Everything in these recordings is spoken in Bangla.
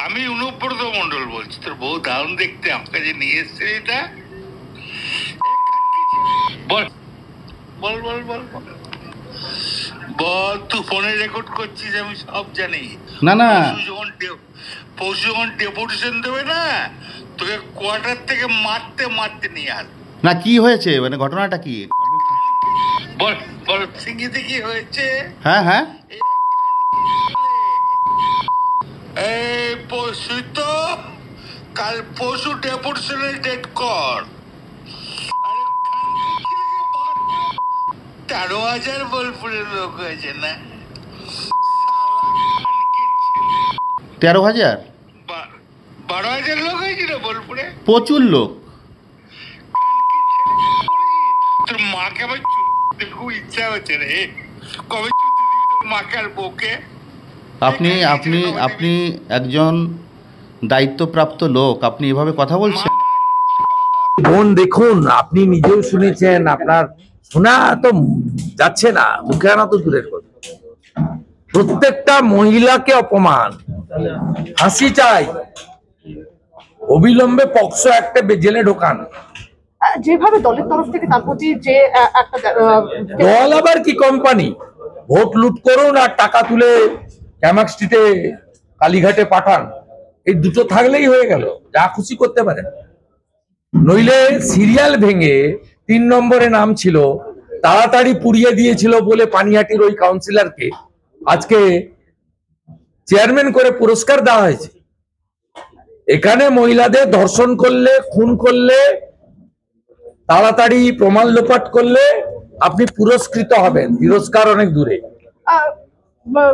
আমি অনুব্রত মন্ডল বলছি, তোর বউ দারুণ দেখতে, আমার কাছে নিয়ে এসছে এটা। বল বল বল বল বল, তুই ফোনে রেকর্ড করছিস, আমি সব জানি। না না, পরশু যখন ডেপুটেশন দেবে না, তোকে কোয়ার্টার থেকে মারতে মারতে নিয়ে আস। না কি হয়েছে, মানে ঘটনাটা কি? বল বল, সিঙ্গিতে কি হয়েছে? হ্যাঁ হ্যাঁ, এই পরশু তো, কাল পরশু ডেপুটেশনের ডেট কর। 13,000 বোলপুরের লোক হয়েছে না? 13,000? 12,000 লোক হয়েছিল বোলপুরে। প্রচুর লোক। তোর মাকে আমার খুব ইচ্ছা হচ্ছে রে, কবে তোর মাকে আর বউকে। আপনি আপনি আপনি একজন দায়িত্বপ্রাপ্ত লোক, আপনি এভাবে কথা বলছেন? বোন দেখুন, আপনি নিজেও শুনেছেন, আপনার শোনা তো যাচ্ছে না, মুখে আনা তো দূরের কথা। প্রত্যেকটা মহিলাকে অপমান, ফাঁসি চাই, অবিলম্বে পক্সো একটা জেলে ঢোকান। যেভাবে দলের তরফ থেকে তার প্রতি যে একটা দল আবার কি কোম্পানি? ভোট লুট করুন আর টাকা তুলে ক্যামাক স্ট্রিটে কালীঘাটে পাঠান, এই দুটো থাকলেই হয়ে গেল, যা খুশি করতে পারেন। নইলে সিরিয়াল ভেঙে 3 নম্বরে নাম ছিল, তাড়াতাড়ি পুড়িয়ে দিয়েছিল বলে পানিহাটির ওই কাউন্সিলরকে আজকে চেয়ারম্যান করে পুরস্কার দেওয়া হয়েছে। এখানে মহিলাদের ধর্ষণ করলে, খুন করলে, তাড়াতাড়ি প্রমাণ লোপাট করলে আপনি পুরস্কৃত হবেন, তিরস্কার অনেক দূরে।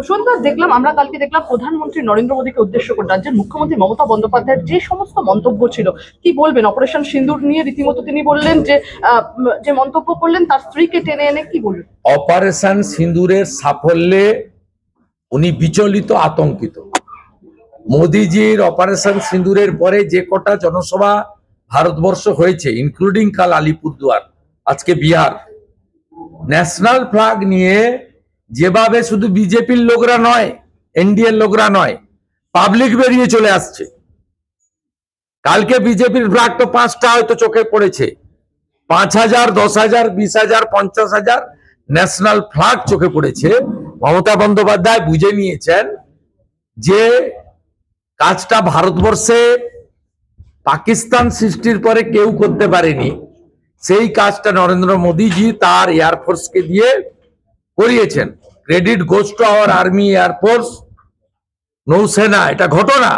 সন্ধ্যা দেখলাম, আমরা কালকে দেখলাম প্রধানমন্ত্রী নরেন্দ্র মোদীকে উদ্দেশ্য করে রাজ্যের মুখ্যমন্ত্রী মমতা বন্দ্যোপাধ্যায়ের যে সমস্ত মন্তব্য ছিল, কি বলবেন? অপারেশন সিন্দুর নিয়ে রীতিমতো তিনি বললেন যে মন্তব্য করলেন, তার স্ত্রীকে টেনে এনে কি বলবেন? অপারেশন সিন্দুরের সাফল্যে উনি বিচলিত, আতঙ্কিত। মোদিজির অপারেশন সিন্দুরের পরে যে কটা জনসভা ভারতবর্ষ হয়েছে, ইনক্লুডিং কাল আলিপুরদুয়ার, আজকে বিহার, ন্যাশনাল ফ্ল্যাগ নিয়ে যেভাবে শুধু বিজেপির লোকরা নয়, এনডিএর লোকরা নয়, পাবলিক বেরিয়ে চলে আসছে। কালকে বিজেপির ফ্ল্যাগ তো 5টা হয়তো চোখে পড়েছে, 5,000, 10,000, 20,000, 50,000 ন্যাশনাল ফ্ল্যাগ চোখে পড়েছে। মমতা বন্দ্যোপাধ্যায় বুঝে নিয়েছেন যে কাজটা ভারতবর্ষে পাকিস্তান সৃষ্টির পরে কেউ করতে পারেনি, সেই কাজটা নরেন্দ্র মোদীজি তার এয়ারফোর্সকে দিয়ে করিয়েছেন। Credit goes to our army, air force, নৌসেনা। এটা ঘটনা,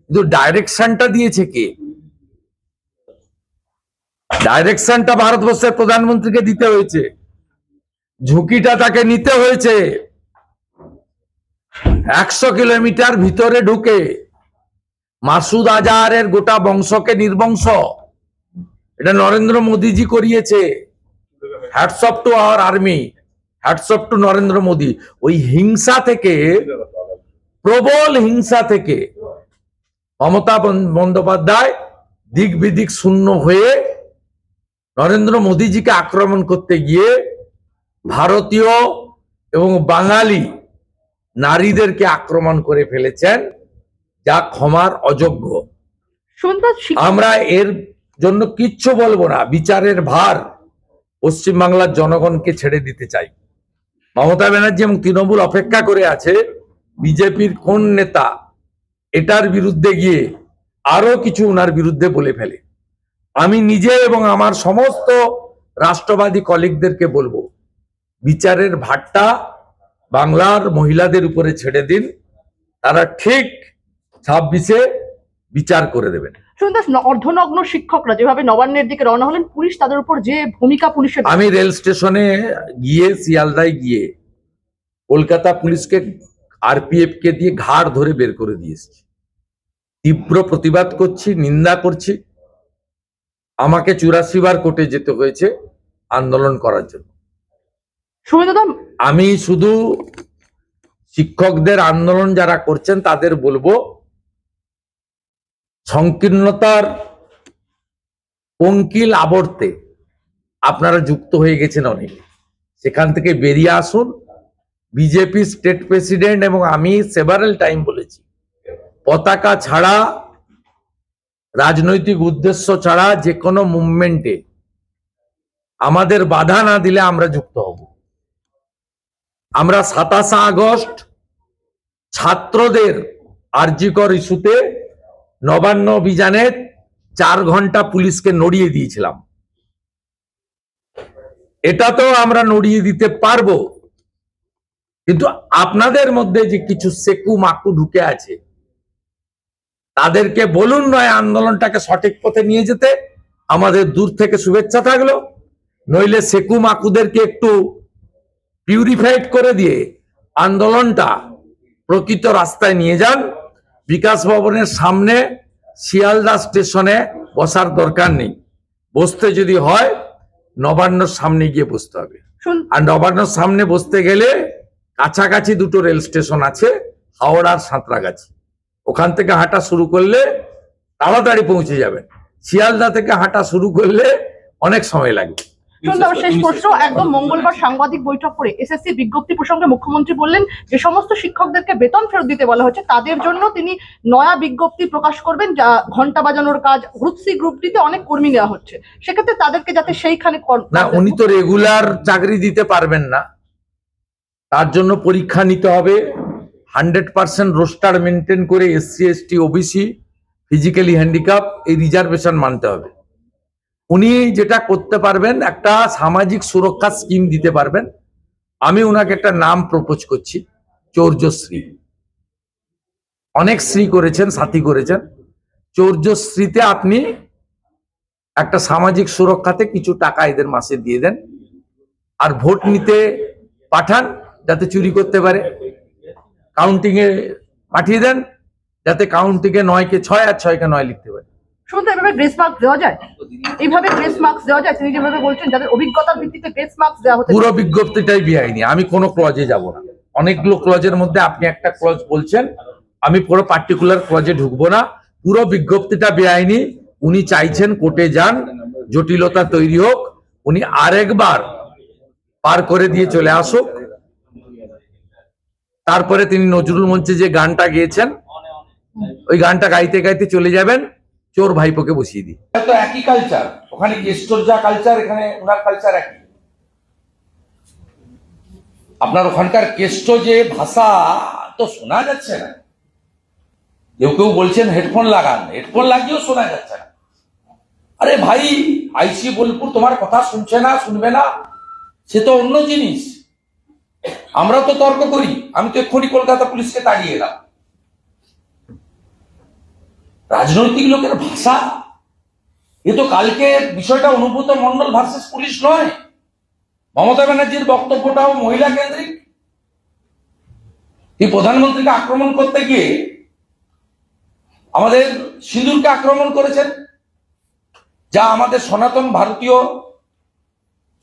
কিন্তু ডাইরেকশনটা দিয়েছে কে? ডাইরেকশনটা ভারতবর্ষের প্রধানমন্ত্রীকে দিতে হয়েছে, ঝুঁকিটা তাকে নিতে হয়েছে। 100 কিলোমিটার ভিতরে ঢুকে মাসুদ আজহারের গোটা বংশকে নির্বংশ, এটা নরেন্দ্র মোদীজি করিয়েছে। Hats off to our army, hats off to Narendra Modi. ওই হিংসা থেকে, প্রবল হিংসা থেকে মমতা বন্দ্যোপাধ্যায় দিক বিদিক শূন্য হয়ে নরেন্দ্র মোদীজিকে আক্রমণ করতে গিয়ে ভারতীয় এবং বাঙালি নারীদেরকে আক্রমণ করে ফেলেছেন, যা ক্ষমার অযোগ্য। আমরা এর জন্য কিচ্ছু বলবো না, বিচারের ভার পশ্চিমবাংলার জনগণকে ছেড়ে দিতে চাই। মমতা ব্যানার্জি এবং তৃণমূল অপেক্ষা করে আছে বিজেপির কোন নেতা এটার বিরুদ্ধে গিয়ে আরো কিছু ওনার বিরুদ্ধে বলে ফেলে। আমি নিজে এবং আমার সমস্ত রাষ্ট্রবাদী কলিগদেরকে বলবো, বিচারের ভারটা বাংলার মহিলাদের উপরে ছেড়ে দিন, তারা ঠিক 26-এ বিচার করে দেবেন। অর্ধনগ্ন শিক্ষকরা যেভাবে নবান্নের দিকে রওনা হলেন, পুলিশ তাদের উপর যে ভূমিকা পুলিশের, আমি রেল স্টেশনে গিয়ে, শিয়ালদায় গিয়ে কলকাতা পুলিশকে, আরপিএফ কে দিয়ে ঘাড় ধরে বের করে দিয়েছি। তীব্র প্রতিবাদ করছি, নিন্দা করছি। আমাকে 84 বার কোর্টে যেতে হয়েছে আন্দোলন করার জন্য। আমি শুধু শিক্ষকদের আন্দোলন যারা করছেন তাদের বলবো, সংকীর্ণতার পঙ্কিল আবর্তে আপনারা যুক্ত হয়ে গেছেন অনেক, সেখান থেকে বেরিয়ে আসুন। বিজেপি স্টেট প্রেসিডেন্ট এবং আমি সেভারাল টাইম বলেছি, পতাকা ছাড়া, রাজনৈতিক উদ্দেশ্য ছাড়া যে কোনো মুভমেন্টে আমাদের বাধা না দিলে আমরা যুক্ত হব। আমরা 27 আগস্ট ছাত্রদের আরজিকর ইস্যুতে নবান্ন অভিযানে 4 ঘন্টা পুলিশকে নড়িয়ে দিয়েছিলাম। এটা তো আমরা নড়িয়ে দিতে পারবো, কিন্তু আপনাদের মধ্যে যে কিছু সেকু মাকু ঢুকে আছে তাদেরকে বলুন নয় আন্দোলনটাকে সঠিক পথে নিয়ে যেতে, আমাদের দূর থেকে শুভেচ্ছা থাকলো, নইলে সেকু মাকুদেরকে একটু পিউরিফাইড করে দিয়ে আন্দোলনটা প্রকৃত রাস্তায় নিয়ে যান। বিকাশ ভবনের সামনে শিয়ালদা স্টেশনে বসার দরকার নেই, বসতে যদি হয় নবান্নর সামনে গিয়ে বসতে হবে। আর নবান্নর সামনে বসতে গেলে কাছাকাছি 2টো রেল স্টেশন আছে, হাওড়া আর সাঁতরাগাছি। ওখান থেকে হাঁটা শুরু করলে তাড়াতাড়ি পৌঁছে যাবেন। শিয়ালদা থেকে হাঁটা শুরু করলে অনেক সময় লাগবে। শেষ প্রশ্ন, একদম মঙ্গলবার সাংবাদিক বৈঠক করে এসএসসি বিজ্ঞপ্তি প্রসঙ্গে মুখ্যমন্ত্রী বললেন যে সমস্ত শিক্ষকদেরকে বেতন ফেরত দিতে বলা হচ্ছে তাদের জন্য তিনি নয়া বিজ্ঞপ্তি প্রকাশ করবেন, যা ঘন্টা বাজানোর কাজ, গ্রুপ সি গ্রুপ ডিতে অনেক কর্মী নেওয়া হচ্ছে, সেক্ষেত্রে তাদেরকে যাতে সেইখানে না, উনি তো রেগুলার চাকরি দিতে পারবেন না, তার জন্য পরীক্ষা নিতে হবে। 100% রোস্টার মেনটেন করে SC ST OBC physically handicap এই রিজার্ভেশন মানতে হবে। উনি যেটা করতে পারবেন, একটা সামাজিক সুরক্ষা স্কিম দিতে পারবেন। আমি ওনাকে একটা নাম প্রপোজ করছি, চৌর্যশ্রী। অনেক শ্রী করেছেন, সাথী করেছেন, চৌর্যশ্রীতে আপনি একটা সামাজিক সুরক্ষাতে কিছু টাকা এদের মাসে দিয়ে দেন, আর ভোট নিতে পাঠান যাতে চুরি করতে পারে, কাউন্টিং এ পাঠিয়ে দেন যাতে কাউন্টিং এ 9 কে 6 আর 6 কে 9 লিখতে পারে। শুনতে এভাবে গ্রেস মার্কস দেওয়া যায়, এইভাবে গ্রেস মার্কস দেওয়া যায়, তিনি যেভাবে বলছেন যাদের অভিজ্ঞতার ভিত্তিতে গ্রেস মার্কস দেওয়া হতে পুরো বিজ্ঞপ্তিটাই বেআইনি। আমি কোনো ক্লজে যাব না, অনেকগুলো ক্লজের মধ্যে আপনি একটা ক্লজ বলছেন, আমি পুরো পার্টিকুলার ক্লজে ঢুকবো না। পুরো বিজ্ঞপ্তিটা বেআইনি। উনি চাইছেন কোর্টে যান, জটিলতা তৈরি হোক, উনি আরেকবার পার করে দিয়ে চলে আসুক, তারপরে তিনি নজরুল মঞ্চে যে গানটা গেয়েছেন ওই গানটা গাইতে গাইতে চলে যাবেন, চোর ভাইপোকে বসিয়ে দিই। তো একই কালচার, ওখানে গেস্টোর যা কালচার এখানে ওনার কালচার একই। আপনার ওখানকার কেষ্ট যে ভাষা তো শোনা যাচ্ছে না, কেউ কেউ বলছেন হেডফোন লাগান, হেডফোন লাগিয়েও শোনা যাচ্ছে না। আরে ভাই, আইসি বোলপুর তোমার কথা শুনছে না, শুনবে না, সে তো অন্য জিনিস। আমরা তো তর্ক করি, আমি তো এক্ষুনি কলকাতা পুলিশকে তাড়িয়ে এলাম। রাজনৈতিক লোকের ভাষা, এ তো কালকে বিষয়টা অনুব্রত মন্ডল ভার্সেস পুলিশ নয়, মমতা ব্যানার্জির বক্তব্যটাও মহিলা কেন্দ্রিক। এই প্রধানমন্ত্রীকে আক্রমণ করতে গিয়ে আমাদের সিঁদুরকে আক্রমণ করেছেন, যা আমাদের সনাতন ভারতীয়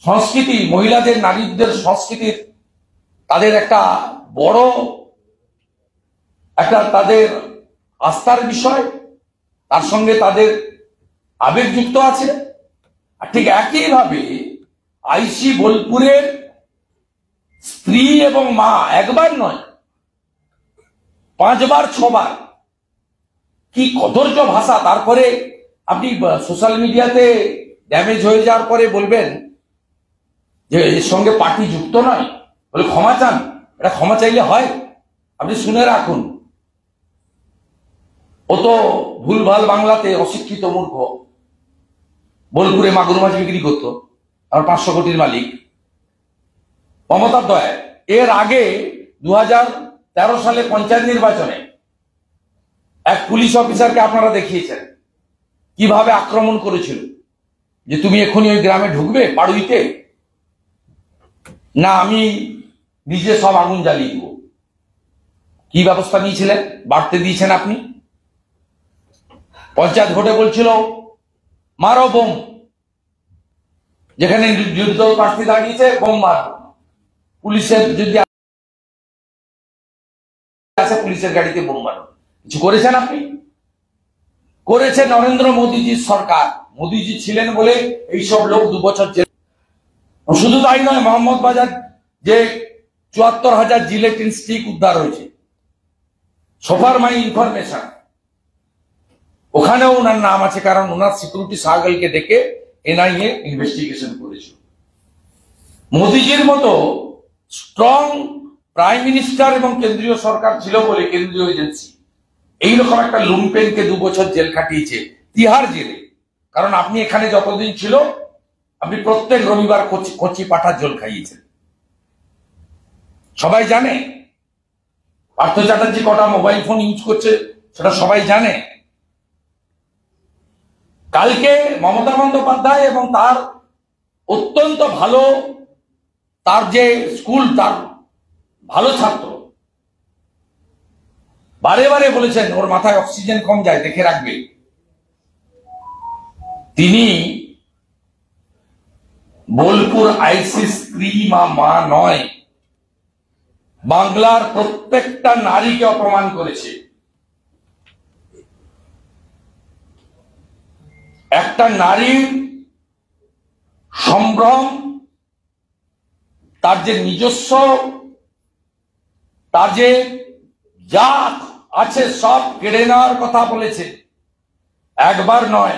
সংস্কৃতি, মহিলাদের নারীদের সংস্কৃতির তাদের একটা বড় একটা তাদের আস্থার বিষয়, তার সঙ্গে তাদের আবেগ যুক্ত আছে। আর ঠিক একইভাবে আইসি বোলপুরের স্ত্রী এবং মা একবার নয় 5 বার 6 বার, কি কদর্য ভাষা। তারপরে আপনি সোশ্যাল মিডিয়াতে ড্যামেজ হয়ে যাওয়ার পরে বলবেন যে এর সঙ্গে পার্টি যুক্ত নয়, বলে ক্ষমা চান। এটা ক্ষমা চাইলে হয়? আপনি শুনে রাখুন, ও তো ভুলভাল বাংলাতে অশিক্ষিত মূর্খ, বোলপুরে মাগুর মাছ বিক্রি করতো, আর 500 কোটির মালিক মমতার দয়ায়। এর আগে 2013 সালে পঞ্চায়েত নির্বাচনে এক পুলিশ অফিসারকে আপনারা দেখিয়েছেন কিভাবে আক্রমণ করেছিল, যে তুমি এখনই ওই গ্রামে ঢুকবে পাড়ুইতে, না আমি নিজে সব আগুন জ্বালিয়ে দিব। কি ব্যবস্থা নিয়েছিলেন? বাড়তে দিয়েছেন আপনি। পঞ্চায়েত ভোটে বলছিল মারো বোম, যেখানে বিরোধী প্রার্থী দাঁড়িয়েছে বোম মারো, পুলিশের যদি আছে পুলিশের গাড়িতে বোম মারো। কিছু করেছেন আপনি? করেছে নরেন্দ্র মোদীজির সরকার। মোদীজি ছিলেন বলে এইসব লোক 2 বছর জেল। শুধু তাই নয়, মোহাম্মদ বাজার যে 74,000 জিলেটিন স্টিক উদ্ধার হয়েছে, সোফার মাই ইনফরমেশন ওখানেও ওনার নাম আছে, কারণ ওনার সিকিউরিটি সার্কেলকে ডেকে এনআইএ ইনভেস্টিগেশন করেছিল। মোদিজির মতো স্ট্রং প্রাইম মিনিস্টার এবং কেন্দ্রীয় সরকার ছিল বলে কেন্দ্রীয় এজেন্সি এইরকম একটা লুম্পেনকে 2 বছর জেল খাটিয়েছে তিহার জেলে। কারণ আপনি এখানে যতদিন ছিল আপনি প্রত্যেক রবিবার কচি পাঠার জল খাইয়েছেন, সবাই জানে। পার্থ চ্যাটার্জি কটা মোবাইল ফোন ইউজ করছে সেটা সবাই জানে। কালকে মমতা বন্দ্যোপাধ্যায় এবং তার অত্যন্ত ভালো, তার যে স্কুল, তার ভালো ছাত্র বারে বারে বলেছেন ওর মাথায় অক্সিজেন কম যায়, দেখে রাখবে। তিনি বোলপুর আইসি স্ত্রী মা নয়, বাংলার প্রত্যেকটা নারীকে অপমান করেছে। একটা নারীর সম্ভ্রম, তার যে নিজস্ব, তার যে যা আছে সব কেড়ে নেওয়ার কথা বলেছে, একবার নয়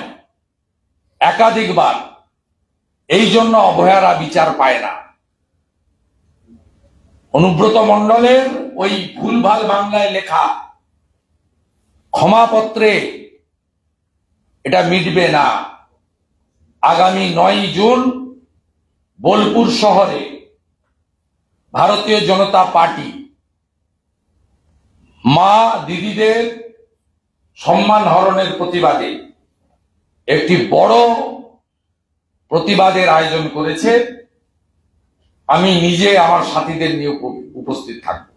একাধিকবার। এই জন্য অভয়ারা বিচার পায় না। অনুব্রত মণ্ডলের ওই ভুলভাল বাংলায় লেখা ক্ষমাপত্রে এটা মিটবে না। আগামী 9 জুন বোলপুর শহরে ভারতীয় জনতা পার্টি মা দিদিদের সম্মান হরণের প্রতিবাদে একটি বড় প্রতিবাদের আয়োজন করেছে। আমি নিজে আমার সাথীদের নিয়ে উপস্থিত থাকব।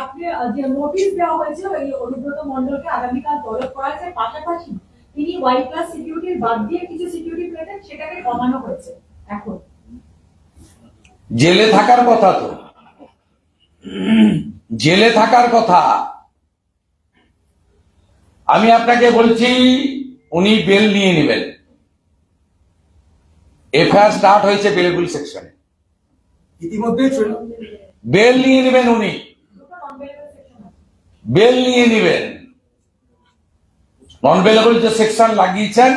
আপনি যে নোটিশ দেওয়া হয়েছিল এই অনুব্রত মণ্ডলকে আগামীকাল তলব করা হয়েছে, পাশাপাশি তিনি Y+ সিকিউরিটির বাদ দিয়ে কিছু সিকিউরিটি পেতেন, সেটাকে কমানো হয়েছে। এখন জেলে থাকার কথা, তো জেলে থাকার কথা। আমি আপনাকে বলছি উনি বেল নিয়ে নেবেন। এফআইআর স্টার্ট হয়েছে বেলেবল সেকশনে, ইতিমধ্যে বেল নিয়ে নেবেন। উনি বেল নিয়ে নেবেন। নন বেলেবল যে সেকশন লাগিয়েছেন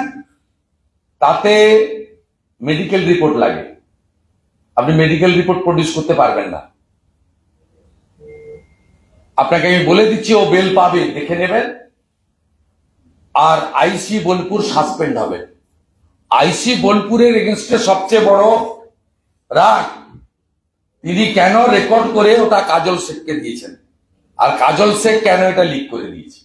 তাতে মেডিকেল রিপোর্ট লাগে, আপনি মেডিকেল রিপোর্ট প্রডিউস করতে পারবেন না। আপনাকে আমি বলে দিচ্ছি ও বেল পাবে, দেখে নেবেন। আর আইসি বোলপুর সাসপেন্ড হবে। আইসি বোলপুরের এগেনস্টে সবচেয়ে বড় রাগ তিনি কেন রেকর্ড করে ওটা কাজল শেখকে দিয়েছেন, আর কাজল শেখ কেন এটা লিক করে দিয়েছে।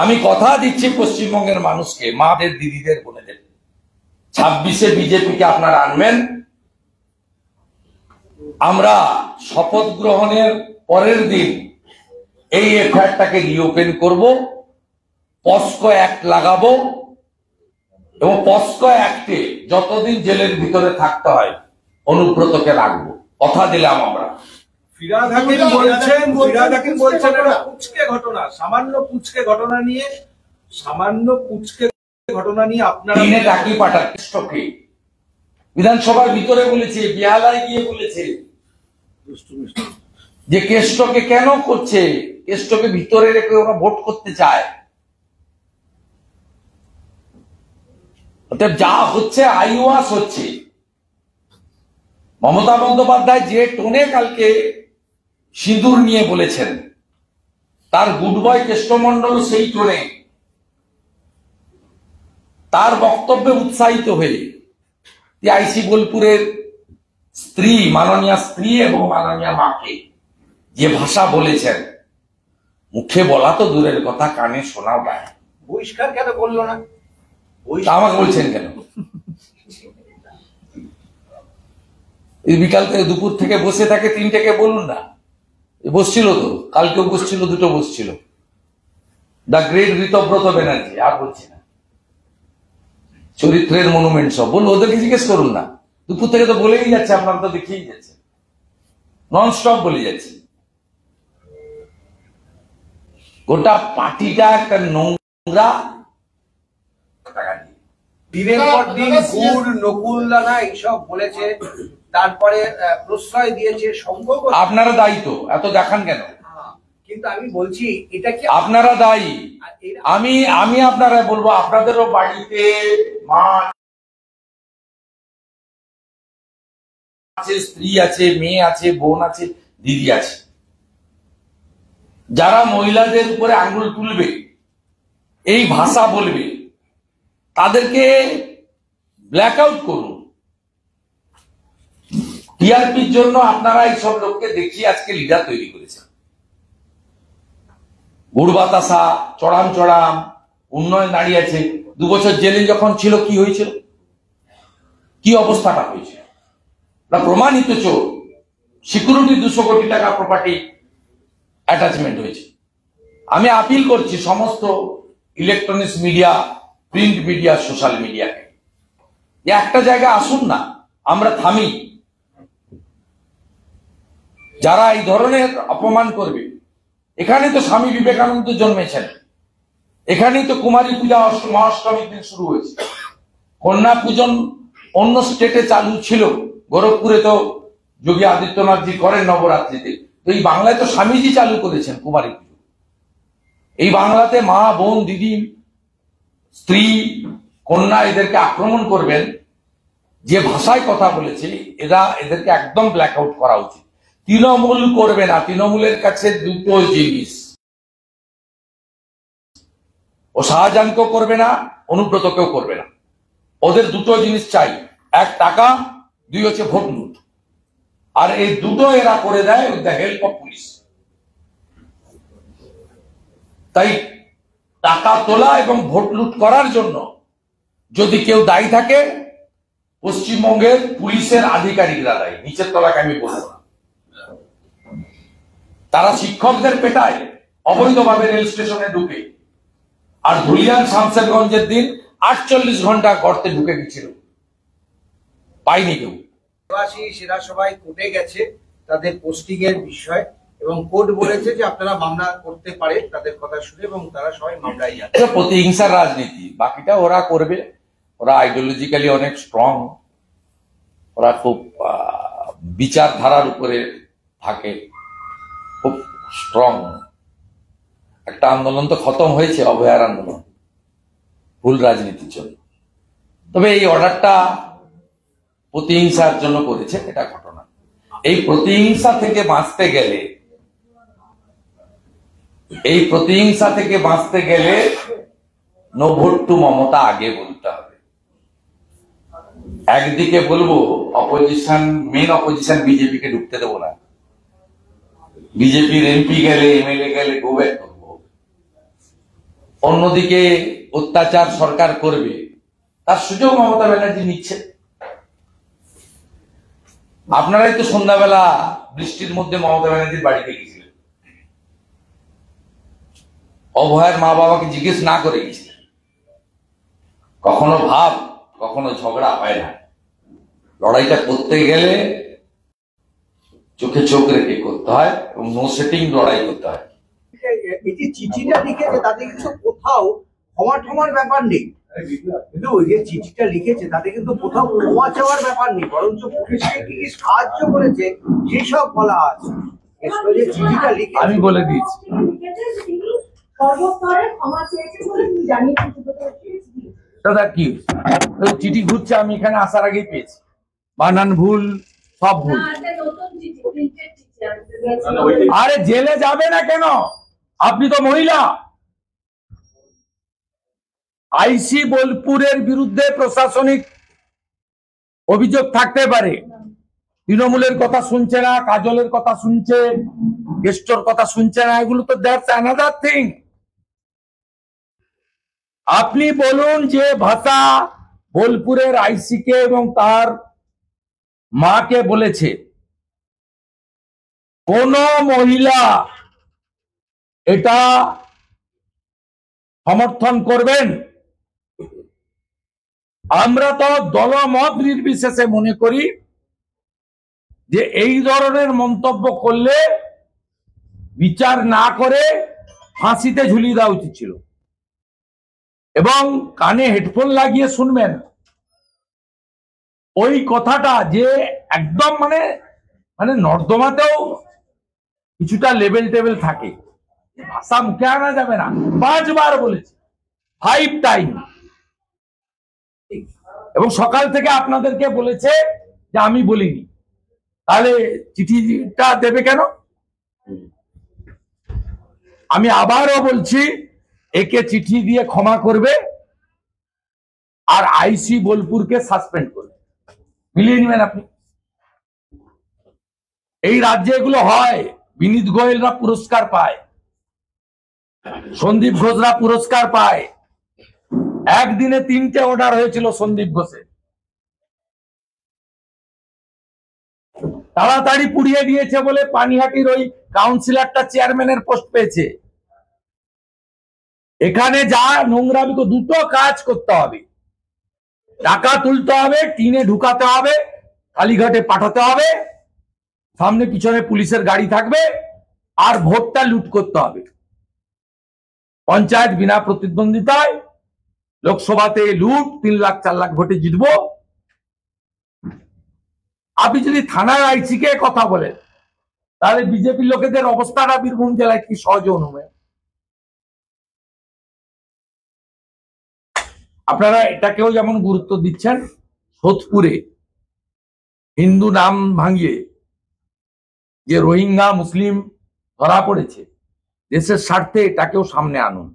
আমি কথা দিচ্ছি পশ্চিমবঙ্গের মানুষকে, মাদের, দিদিদের, বোনেদের, 26-এ বিজেপিকে আপনারা আনবেন। আমরা শপথ গ্রহণের পরের দিন এই এফআইআরটাকে রিওপেন করব, পস্কো অ্যাক্ট লাগাবো এবং পস্কো অ্যাক্টে যতদিন জেলের ভিতরে থাকতে হয় অনুব্রতকে রাখবো। কথা দিলাম আমরা। ফিরহাদ হাকিম বলছেন এটা পুচকে ঘটনা, সামান্য পুচকে ঘটনা নিয়ে আপনারা টাকি পাঠান কেষ্টকে বিধানসভার ভিতরে বলেছে, বিহালায় গিয়ে বলেছে যে কেষ্টকে কেন করছে, কেষ্টকে ভিতরে রেখে ওরা ভোট করতে চায়। যা হচ্ছে আইওয়াস হচ্ছে। মমতা বন্দ্যোপাধ্যায় যে টোনে কালকে সিঁদুর নিয়ে বলেছেন, তার গুড বয় কেষ্টমণ্ডল সেই টোনে তার বক্তব্যে উৎসাহিত হয়ে আইসি বোলপুরের স্ত্রী, মাননীয় স্ত্রী এবং মাননীয় মাকে যে ভাষা বলেছেন, মুখে বলা তো দূরের কথা, কানে শোনাও যায়। বহিষ্কার কেন করলো না? আমাকে বলছেন কেন? এই বিকাল থেকে দুপুর থেকে বসে থাকে 3টেকে বলুন না। বসছিল তো, কালকেও বসছিল, 2টো বসছিল। দ্য গ্রেট ঋতব্রত ব্যানার্জি, আর বলছি না, চরিত্রের মনুমেন্ট সব বলুন, ওদেরকে জিজ্ঞেস করুন না। দুপুর থেকে তো বলেই যাচ্ছে, আপনারা তো দেখেই যাচ্ছে, নন স্টপ বলে যাচ্ছে। গোটা পার্টিটা একটা নোংরা। দিনের পর দিন গুড়, নকুল দানা এইসব বলেছে, তারপরে প্রশ্রয় দিয়েছে, সঙ্গ করছে। আপনারা দায়ী তো, এত দেখান কেন? কিন্তু আমি বলছি এটা কি আপনারা দায়ী? আমি আপনারা বলবো, আপনাদেরও বাড়িতে মা আছে, স্ত্রী আছে, মেয়ে আছে, বোন আছে, দিদি আছে। যারা মহিলাদের উপরে আঙ্গুল তুলবে, এই ভাষা বলবে, তাদেরকে ব্ল্যাক আউট করুন। টিআরপির জন্য আপনারা এইসব লোককে দেখিয়ে আজকে লিডার তৈরি করেছেন। গুড় বাতাসা, চড়াম চড়াম, উন্নয়ন দাঁড়িয়েছে। 2 বছর জেলে যখন ছিল কি হয়েছিল, কি অবস্থাটা হয়েছিল? প্রমাণিত চোর, সিকিউরিটি 200 কোটি টাকা প্রপার্টি অ্যাটাচমেন্ট হয়েছে। আমি আপিল করছি সমস্ত electronics media, print media, social মিডিয়াকে, একটা জায়গায় আসুন না, আমরা থামি। যারা এই ধরনের অপমান করবে, এখানে তো স্বামী বিবেকানন্দ জন্মেছেন, এখানেই তো কুমারী পূজা মহাষ্টমীর দিন শুরু হয়েছে। কন্যা পূজন অন্য স্টেটে চালু ছিল, গোরখপুরে তো যোগী আদিত্যনাথজি করেন নবরাত্রিতে, তো এই বাংলায় তো স্বামীজি চালু করেছেন কুমারী পুজো। এই বাংলাতে মা, বোন, দিদি, স্ত্রী, কন্যা এদেরকে আক্রমণ করবেন, যে ভাষায় কথা বলেছে, এদেরকে একদম ব্ল্যাক আউট করা উচিত। তৃণমূল করবে না, তৃণমূলের কাছে 2টো জিনিস, ও শাহজাহানকেও করবে না, অনুব্রতকেও করবে না। ওদের 2টো জিনিস চাই, 1 টাকা, 2 হচ্ছে ভোট লুট। আর এই 2টো এরা করে দেয় with the help of police. তাই টাকা তোলা এবং ভোট লুট করার জন্য যদি কেউ দায়ী থাকে, পশ্চিমবঙ্গের পুলিশের আধিকারিকরা দায়ী, নিচের তলাকে আমি বলবো না। তারা শিক্ষকদের পেটায়, অবৈধভাবে রেল স্টেশনে ঢুকে। আর ধুলিয়ান শামশেরগঞ্জের দিন 48 ঘন্টা গর্তে ঢুকে গেছিল, পাইনি কেউ। সেরা সবাই কোর্টে গেছে তাদের পোস্টিং এর বিষয়, এবং কোর্ট বলেছে যে আপনারা মামলা করতে পারে তাদের কথা শুনে, এবং তারা সবাই মামলায় যাচ্ছে। এটা প্রতিহিংসার রাজনীতি, বাকিটা ওরা করবে। ওরা আইডিওলজিক্যালি অনেক স্ট্রং, ওরা খুব বিচারধারার উপরে থাকে, খুব স্ট্রং। একটা আন্দোলন তো খতম হয়েছে, অভয়ার আন্দোলন, ভুল রাজনীতির জন্য। তবে এই অর্ডারটা প্রতিহিংসার জন্য করেছে, এটা ঘটনা। এই প্রতিহিংসা থেকে বাঁচতে গেলে নো ভোট টু মমতা আগে বলতে হবে। একদিকে বলবো মেন অপোজিশন বিজেপিকে ঢুকতে দেবো না, বিজেপির এমপি গেলে, এমএলএ গেলে গো ব্যাক করবো। অন্যদিকে অত্যাচার সরকার করবে, তার সুযোগ মমতা ব্যানার্জি নিচ্ছে। আপনারাই তো সন্ধ্যাবেলা বৃষ্টির মধ্যে মমতা ব্যানার্জির বাড়িতে গেছিলেন, অভয়ের মা বাবাকে জিজ্ঞেস না করে গেছিলেন। কখনো ভাব, কখনো ঝগড়া হয় না। লড়াইটা করতে গেলে চোখে চোখ রেখে করতে হয়, এবং নো সেটিং লড়াই করতে হয়। এই যে চিঠিটা লিখেছে তাতে কিছু কোথাও ক্ষমার ব্যাপার নেই, কিন্তু ওই যে চিঠিটা লিখেছে তাতে কিন্তু কোথাও ক্ষমা চাওয়ার ব্যাপার নেই, বরঞ্চ পুলিশকে কি কি সাহায্য করেছে সেসব বলা আছে। যে চিঠিটা লিখে আমি বলে দিয়েছি, সর্বস্তরে ক্ষমা চেয়েছে বলে তুমি জানিয়েছেন। দাদা কি ওই চিঠি ঘুরছে, আমি এখানে আসার আগেই পেয়েছি, বানান ভুল, সব ভুল। আরে জেলে যাবে না কেন? আপনি তো মহিলা। আইসি বোলপুরের বিরুদ্ধে প্রশাসনিক অভিযোগ থাকতে পারে, তৃণমূলের কথা শুনছে না, কাজলের কথা শুনছে, গেস্টর কথা শুনছে না, এগুলো তো দ্যাটস অ্যানাদার থিং। আপনি বলুন যে ভাষা বোলপুরের আইসিকে এবং তার মাকে বলেছে, কোন মহিলা এটা সমর্থন করবেন? আমরা তো দলমত নির্বিশেষে মনে করি যে এই ধরনের মন্তব্য করলে বিচার না করে ফাঁসিতে ঝুলিয়ে দেওয়া উচিত ছিল, এবং কানে হেডফোন লাগিয়ে শুনবেন। ওই কথাটা যে একদম মানে মানে নর্দমাতেও কিছুটা লেভেল টেবিল থাকে, ভাষা মুখে আনা যাবে না। 5 বার বলেছে, 5 টাইম, এবং সকাল থেকে আপনাদেরকে বলেছে যে আমি বলিনি। তাহলে চিঠিটা দেবে কেন? আমি আবারও বলছি, একে চিঠি দিয়ে ক্ষমা করবে আর আইসি বোলপুরকে সাসপেন্ড করবে, মিলিয়ে নেবেন আপনি। এই রাজ্যে এগুলো হয়। বিনীত গোয়েলরা পুরস্কার পায়, সন্দীপ ঘোষরা পুরস্কার পায়। একদিনে 3টে অর্ডার হয়েছিল সন্দীপ ঘোষের, তাড়াতাড়ি পুড়িয়ে দিয়েছে বলে পানিহাটির ওই কাউন্সিলরটা চেয়ারম্যানের পোস্ট পেয়েছে। এখানে যা নোংরামি, দুটো কাজ করতে হবে, টাকা তুলতে হবে, টিনে ঢুকাতে হবে, কালীঘাটে পাঠাতে হবে, সামনে পিছনে পুলিশের গাড়ি থাকবে, আর ভোটটা লুট করতে হবে। পঞ্চায়েত বিনা প্রতিদ্বন্দ্বিতায়, লোকসভাতে লুট, 3 লাখ 4 লাখ ভোটে জিতবো। আপনি যদি থানার আইসি কে কথা বলেন, তাহলে বিজেপি লোকেদের অবস্থাটা বীরভূম জেলায় কি সহজ অনুমেয়। আপনারা এটাকেও যেমন গুরুত্ব দিচ্ছেন, সোদপুরে হিন্দু নাম ভাঙিয়ে যে রোহিঙ্গা মুসলিম ধরা পড়েছে, দেশের স্বার্থে এটাকেও সামনে আনুন।